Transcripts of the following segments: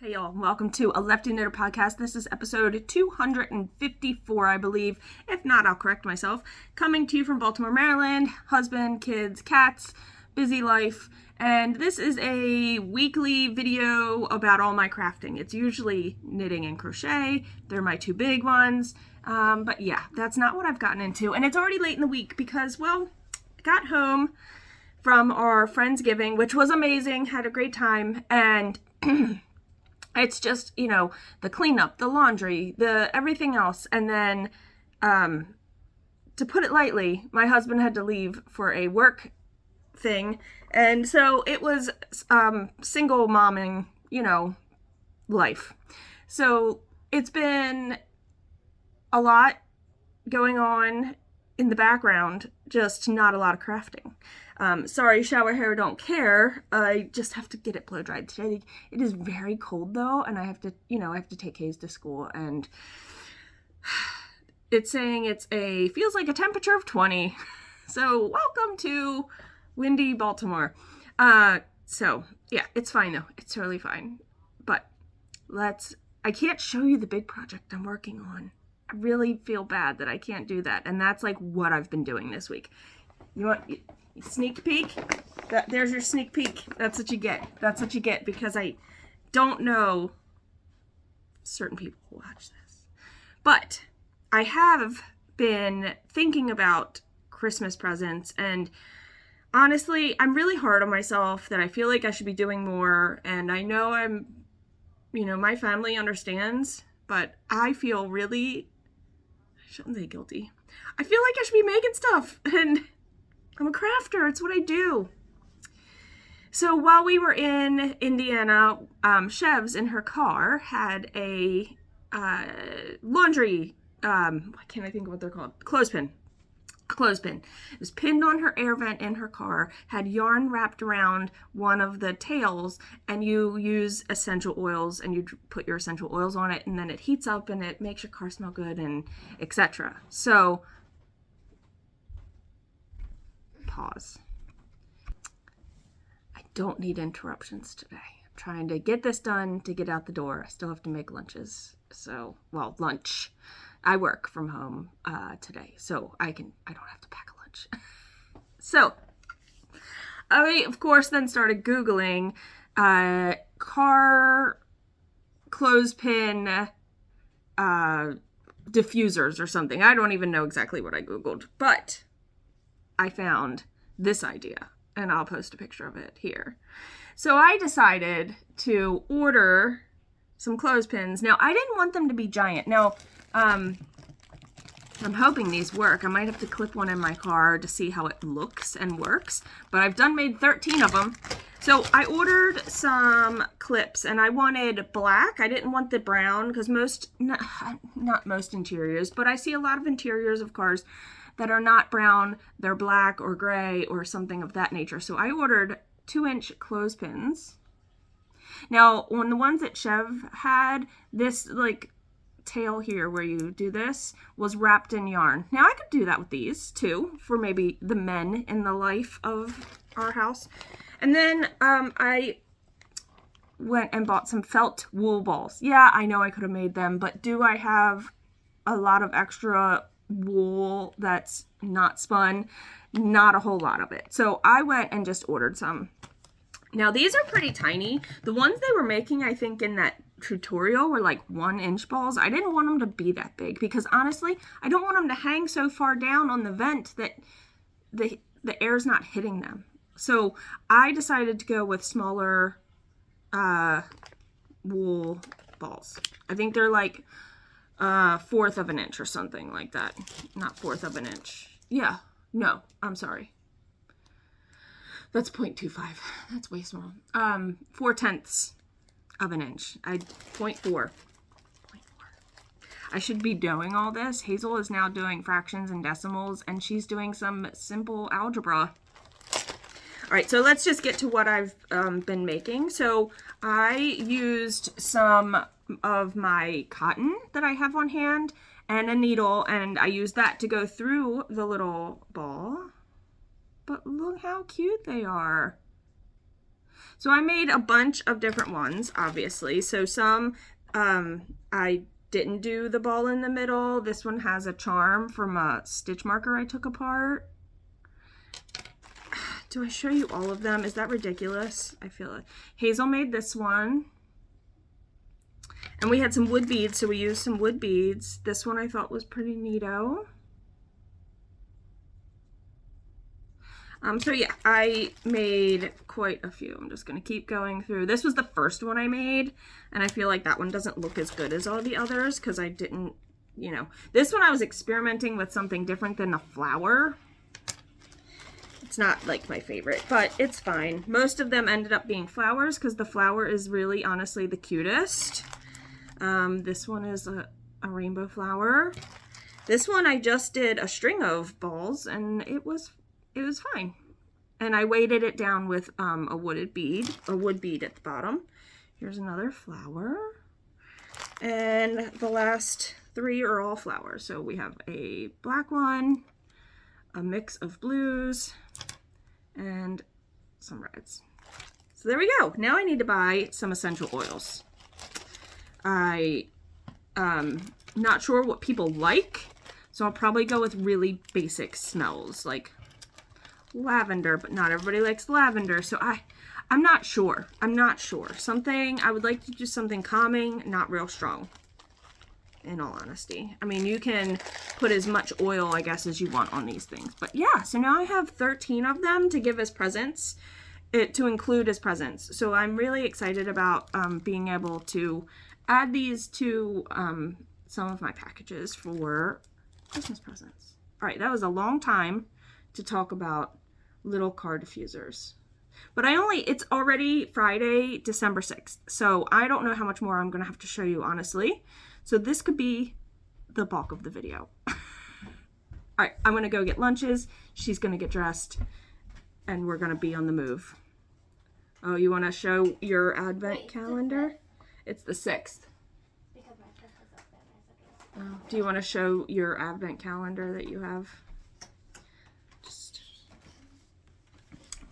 Hey y'all, welcome to a Lefty Knitter podcast. This is episode 254, I believe. If not, I'll correct myself. Coming to you from Baltimore, Maryland. Husband, kids, cats, busy life. And this is a weekly video about all my crafting. It's usually knitting and crochet. They're my two big ones. But yeah, that's not what I've gotten into. And it's already late in the week because, well, I got home from our Friendsgiving, which was amazing. Had a great time. And it's just, you know, the cleanup, the laundry, the everything else. And then, to put it lightly, my husband had to leave for a work thing. And so it was single momming, you know, life. So it's been a lot going on in the background, just not a lot of crafting. Sorry, shower hair, don't care. I just have to get it blow dried today. It is very cold though, and I have to, I have to take Hayes to school, and it's saying feels like a temperature of 20. So welcome to windy Baltimore. So yeah, it's fine though. It's totally fine. But I can't show you the big project I'm working on. I really feel bad that I can't do that. And that's like what I've been doing this week. You want sneak peek? There's your sneak peek. That's what you get. That's what you get, because I don't know certain people will watch this. But I have been thinking about Christmas presents, and honestly, I'm really hard on myself that I feel like I should be doing more, and I know my family understands, but I feel really, I shouldn't say guilty. I feel like I should be making stuff, and I'm a crafter. It's what I do. So while we were in Indiana, Chevs in her car had a laundry, why can't I think of what they're called? Clothespin. It was pinned on her air vent in her car, had yarn wrapped around one of the tails, and you use essential oils, and you put your essential oils on it, and then it heats up and it makes your car smell good, and etc. So pause. I don't need interruptions today. I'm trying to get this done to get out the door. I still have to make lunches. So, well, lunch. I work from home today, so I don't have to pack a lunch. So, I, of course, then started Googling car clothespin diffusers or something. I don't even know exactly what I Googled, but I found this idea, and I'll post a picture of it here. So I decided to order some clothespins. Now, I didn't want them to be giant. Now, I'm hoping these work. I might have to clip one in my car to see how it looks and works, but I've made 13 of them. So I ordered some clips, and I wanted black. I didn't want the brown, because not most interiors, but I see a lot of interiors of cars that are not brown, they're black or gray or something of that nature. So I ordered 2-inch clothespins. Now, on the ones that Chev had, this like tail here where you do this was wrapped in yarn. Now I could do that with these too, for maybe the men in the life of our house. And then I went and bought some felt wool balls. Yeah, I know I could have made them, but do I have a lot of extra wool that's not spun? Not a whole lot of it. So I went and just ordered some. Now these are pretty tiny. The ones they were making, I think, in that tutorial were like 1-inch balls. I didn't want them to be that big because honestly, I don't want them to hang so far down on the vent that the air's not hitting them. So I decided to go with smaller wool balls. I think they're like 1/4 of an inch or something like that. Not 1/4 of an inch. Yeah, no, I'm sorry. That's 0.25. That's way small. 4/10 of an inch. 0.4. I should be doing all this. Hazel is now doing fractions and decimals, and she's doing some simple algebra. All right, so let's just get to what I've been making. So I used some of my cotton that I have on hand and a needle, and I used that to go through the little ball. But look how cute they are. So I made a bunch of different ones, obviously. So some I didn't do the ball in the middle. This one has a charm from a stitch marker I took apart. Do I show you all of them? Is that ridiculous? I feel it. Hazel made this one. And we had some wood beads, so we used some wood beads. This one I thought was pretty neato. So yeah, I made quite a few. I'm just going to keep going through. This was the first one I made, and I feel like that one doesn't look as good as all the others because I didn't, you know. This one I was experimenting with something different than a flower. It's not like my favorite, but it's fine. Most of them ended up being flowers because the flower is really honestly the cutest. This one is a rainbow flower. This one I just did a string of balls and it was fine. And I weighted it down with a wood bead at the bottom. Here's another flower. And the last three are all flowers. So we have a black one, a mix of blues, and some reds. So there we go. Now I need to buy some essential oils. Not sure what people like, so I'll probably go with really basic smells like lavender, but not everybody likes lavender, so I'm not sure. Something, I would like to do something calming, not real strong, in all honesty. I mean, you can put as much oil, I guess, as you want on these things. But yeah, so now I have 13 of them to give as presents, to include as presents. So I'm really excited about being able to add these to some of my packages for Christmas presents. All right, that was a long time to talk about little card diffusers. But it's already Friday, December 6th. So I don't know how much more I'm going to have to show you, honestly. So this could be the bulk of the video. All right, I'm going to go get lunches. She's going to get dressed. And we're going to be on the move. Oh, you want to show your advent calendar? It's the 6th. Because my 5th is up there. Oh, do you want to show your advent calendar that you have?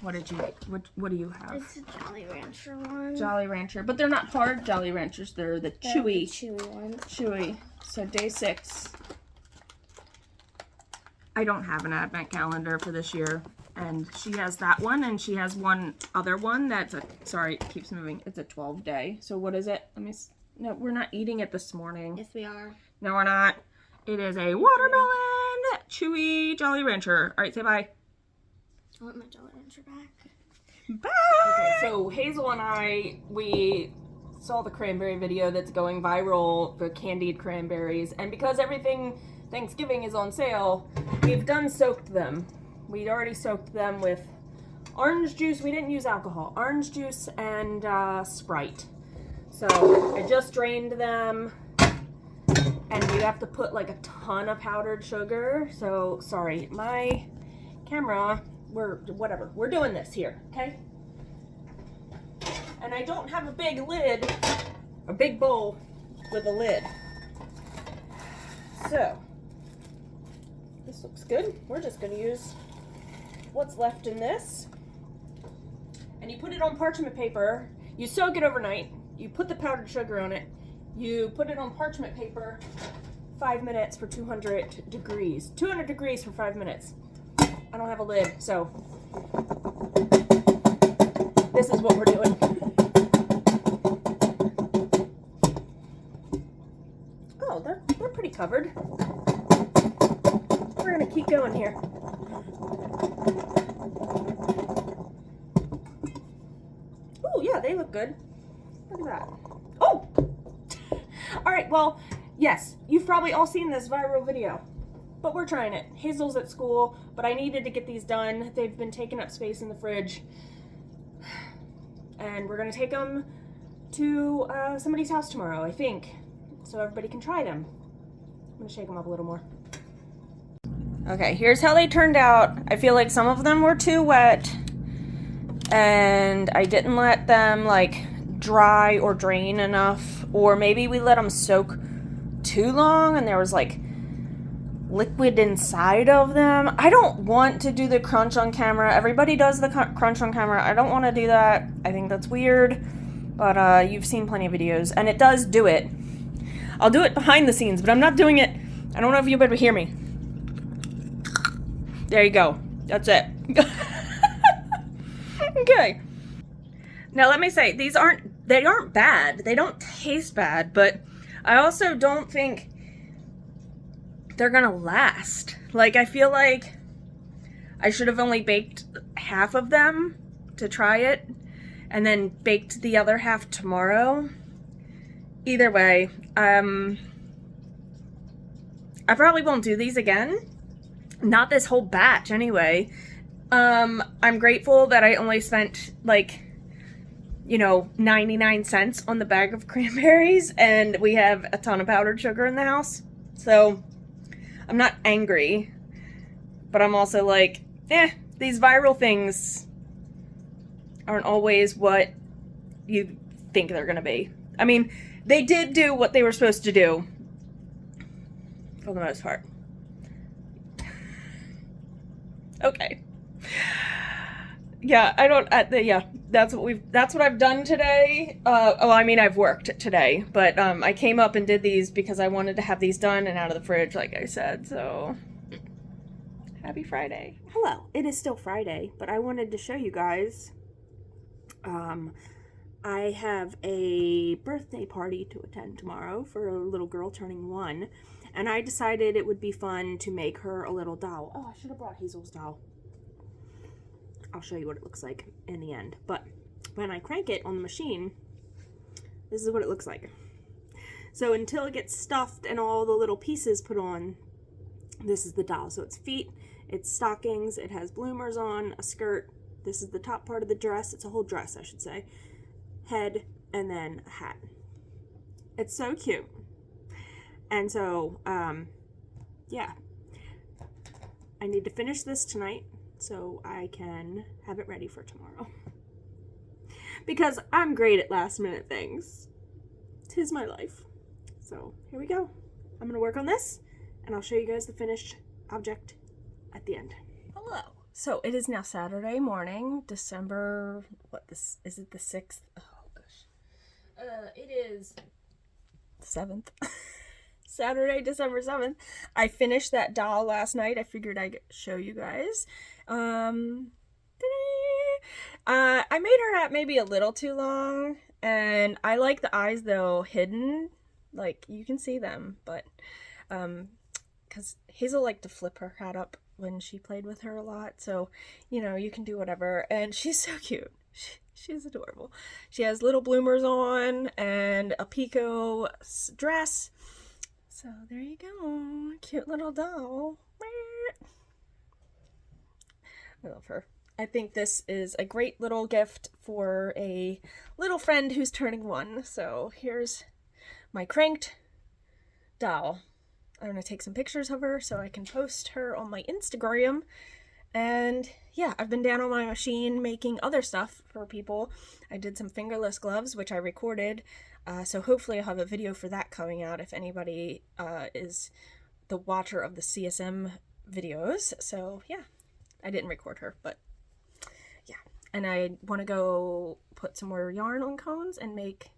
What do you have? It's a Jolly Rancher one. Jolly Rancher, but they're not hard Jolly Ranchers. They're the chewy. Chewy ones. Chewy. So day 6. I don't have an advent calendar for this year, and she has that one, and she has one other one that's sorry, it keeps moving. It's a 12-day. So what is it? No, we're not eating it this morning. Yes, we are. No, we're not. It is a watermelon chewy Jolly Rancher. All right, say bye. I want my Jolly Rancher back. Bye! Okay, so Hazel and we saw the cranberry video that's going viral for candied cranberries, and because everything Thanksgiving is on sale, we've soaked them. We'd already soaked them with orange juice. We didn't use alcohol. Orange juice and Sprite. So I just drained them, and you have to put like a ton of powdered sugar. So sorry, my camera, we're doing this here, okay? And I don't have a big lid, a big bowl with a lid. So this looks good. We're just gonna use what's left in this. And you put it on parchment paper, you soak it overnight, you put the powdered sugar on it, you put it on parchment paper 5 minutes for 200 degrees. 200 degrees for 5 minutes. I don't have a lid, so this is what we're doing. Oh, they're pretty covered. We're gonna keep going here. Oh yeah, they look good. Look at that. Oh! All right, well, yes, you've probably all seen this viral video, but we're trying it. Hazel's at school, but I needed to get these done. They've been taking up space in the fridge, and we're gonna take them to somebody's house tomorrow, I think, so everybody can try them. I'm gonna shake them up a little more. Okay, here's how they turned out. I feel like some of them were too wet, and I didn't let them like dry or drain enough, or maybe we let them soak too long and there was like liquid inside of them. I don't want to do the crunch on camera. Everybody does the crunch on camera. I don't want to do that. I think that's weird. But you've seen plenty of videos, and it does do it. I'll do it behind the scenes, but I'm not doing it. I don't know if you better hear me. There you go. That's it. Okay. Now let me say, they aren't bad. They don't taste bad, but I also don't think they're gonna last. Like, I feel like I should have only baked half of them to try it, and then baked the other half tomorrow. Either way, I probably won't do these again. Not this whole batch, anyway. I'm grateful that I only spent, like, 99 cents on the bag of cranberries, and we have a ton of powdered sugar in the house. So, I'm not angry, but I'm also like, these viral things aren't always what you think they're gonna be. I mean, they did do what they were supposed to do, for the most part. Okay. Yeah, that's what I've done today. I've worked today, but I came up and did these because I wanted to have these done and out of the fridge, like I said. So, happy Friday. Hello, it is still Friday, but I wanted to show you guys. I have a birthday party to attend tomorrow for a little girl turning 1, and I decided it would be fun to make her a little doll. Oh, I should have brought Hazel's doll. I'll show you what it looks like in the end. But when I crank it on the machine, this is what it looks like. So until it gets stuffed and all the little pieces put on, this is the doll. So it's feet, it's stockings, it has bloomers on, a skirt. This is the top part of the dress. It's a whole dress, I should say. Head, and then a hat. It's so cute. And so, yeah. I need to finish this tonight so I can have it ready for tomorrow. Because I'm great at last minute things. 'Tis my life. So, here we go. I'm going to work on this, and I'll show you guys the finished object at the end. Hello. So, it is now Saturday morning, December, is it the 6th? Oh, gosh. It is 7th. Saturday, December 7th. I finished that doll last night. I figured I'd show you guys. I made her hat maybe a little too long, and I like the eyes, though, hidden. Like, you can see them, but, because Hazel liked to flip her hat up when she played with her a lot, so, you can do whatever, and she's so cute. She's adorable. She has little bloomers on, and a Pico dress, so there you go. Cute little doll. I love her. I think this is a great little gift for a little friend who's turning 1, so here's my cranked doll. I'm going to take some pictures of her so I can post her on my Instagram. And yeah, I've been down on my machine making other stuff for people. I did some fingerless gloves, which I recorded. So hopefully I'll have a video for that coming out if anybody is the watcher of the CSM videos. So yeah, I didn't record her, but yeah. And I want to go put some more yarn on cones and make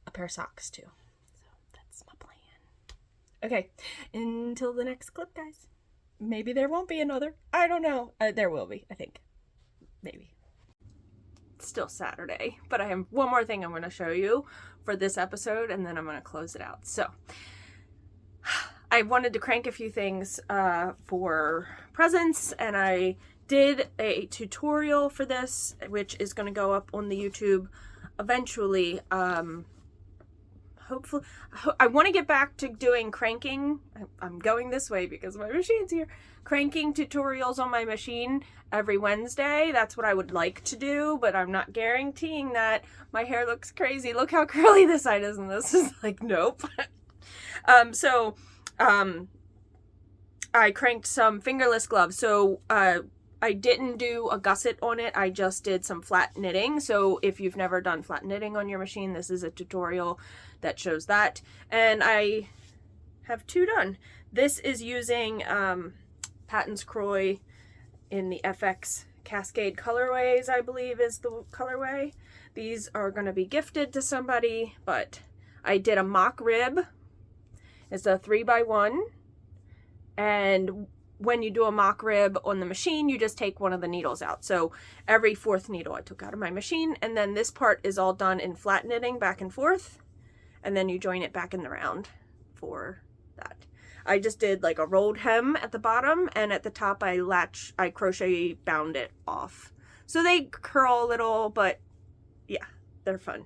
a pair of socks too. So that's my plan. Okay, until the next clip, guys. Maybe there won't be another. I don't know. There will be, I think. Maybe. It's still Saturday, but I have one more thing I'm going to show you for this episode, and then I'm going to close it out. So, I wanted to crank a few things for presents, and I did a tutorial for this, which is going to go up on the YouTube eventually. Hopefully, I want to get back to doing cranking. I'm going this way because my machine's here. Cranking tutorials on my machine every Wednesday. That's what I would like to do, but I'm not guaranteeing that. My hair looks crazy. Look how curly this side is, and this is like, nope. I cranked some fingerless gloves. So, I didn't do a gusset on it. I just did some flat knitting. So if you've never done flat knitting on your machine, this is a tutorial that shows that. And I have 2 done. This is using Patton's Croix in the FX Cascade colorways, I believe is the colorway. These are going to be gifted to somebody, but I did a mock rib. It's a 3x1, and when you do a mock rib on the machine, you just take one of the needles out. So every 4th needle I took out of my machine, and then this part is all done in flat knitting back and forth, and then you join it back in the round for that. I just did like a rolled hem at the bottom, and at the top I crochet bound it off. So they curl a little, but yeah, they're fun.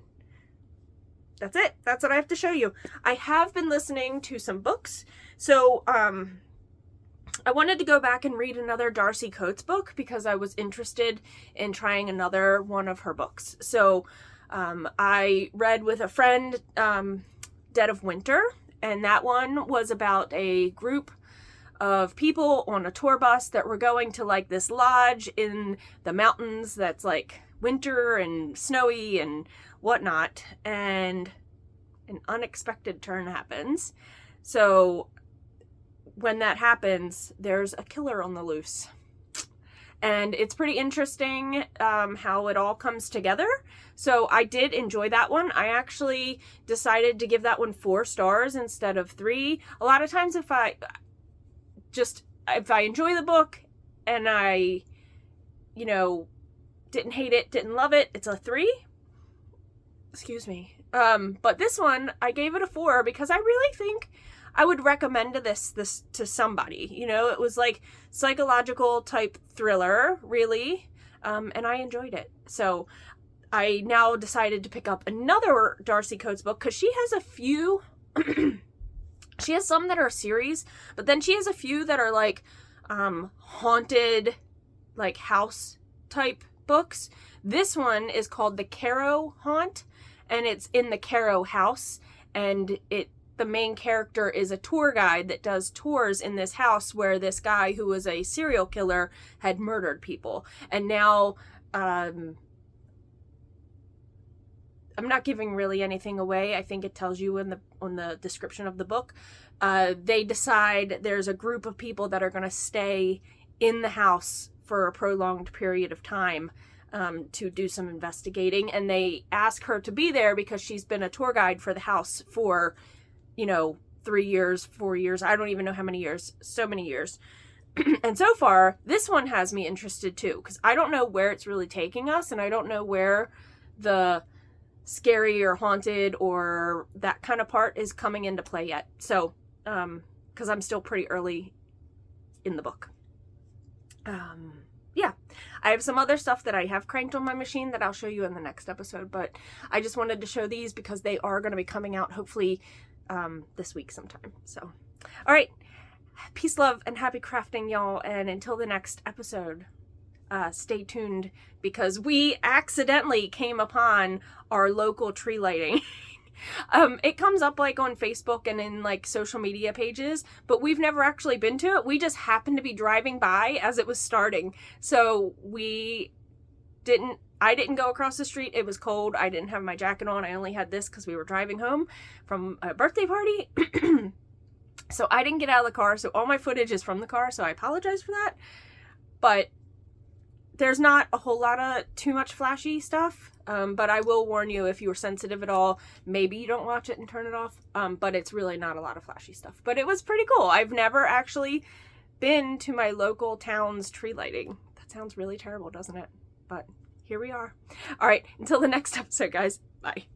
That's it. That's what I have to show you. I have been listening to some books. So I wanted to go back and read another Darcy Coates book because I was interested in trying another one of her books. So I read with a friend Dead of Winter, and that one was about a group of people on a tour bus that were going to like this lodge in the mountains that's like winter and snowy and whatnot, and an unexpected turn happens. So when that happens, there's a killer on the loose. And it's pretty interesting how it all comes together. So I did enjoy that one. I actually decided to give that one 4 stars instead of 3. A lot of times if I enjoy the book and I, didn't hate it, didn't love it, it's a 3. Excuse me. But this one, I gave it a 4 because I really think I would recommend this to somebody. It was like psychological type thriller, really, and I enjoyed it. So I now decided to pick up another Darcy Coates book because she has a few. She has some that are series, but then she has a few that are like haunted, like house type books. This one is called The Caro Haunt, and it's in the Caro house, and the main character is a tour guide that does tours in this house where this guy who was a serial killer had murdered people. And now, I'm not giving really anything away. I think it tells you on the description of the book. They decide there's a group of people that are going to stay in the house for a prolonged period of time to do some investigating. And they ask her to be there because she's been a tour guide for the house for 3 years, 4 years, I don't even know how many years, so many years. And so far, this one has me interested too, because I don't know where it's really taking us, and I don't know where the scary or haunted or that kind of part is coming into play yet. So, because I'm still pretty early in the book. Yeah, I have some other stuff that I have cranked on my machine that I'll show you in the next episode, but I just wanted to show these because they are going to be coming out hopefully this week sometime. So, all right, peace, love, and happy crafting, y'all. And until the next episode, stay tuned because we accidentally came upon our local tree lighting. It comes up like on Facebook and in like social media pages, but we've never actually been to it. We just happened to be driving by as it was starting. So I didn't go across the street. It was cold. I didn't have my jacket on. I only had this because we were driving home from a birthday party. So I didn't get out of the car. So all my footage is from the car. So I apologize for that. But there's not a whole lot of too much flashy stuff. But I will warn you, if you were sensitive at all, maybe you don't watch it and turn it off. But it's really not a lot of flashy stuff. But it was pretty cool. I've never actually been to my local town's tree lighting. That sounds really terrible, doesn't it? But here we are. All right, until the next episode, guys. Bye.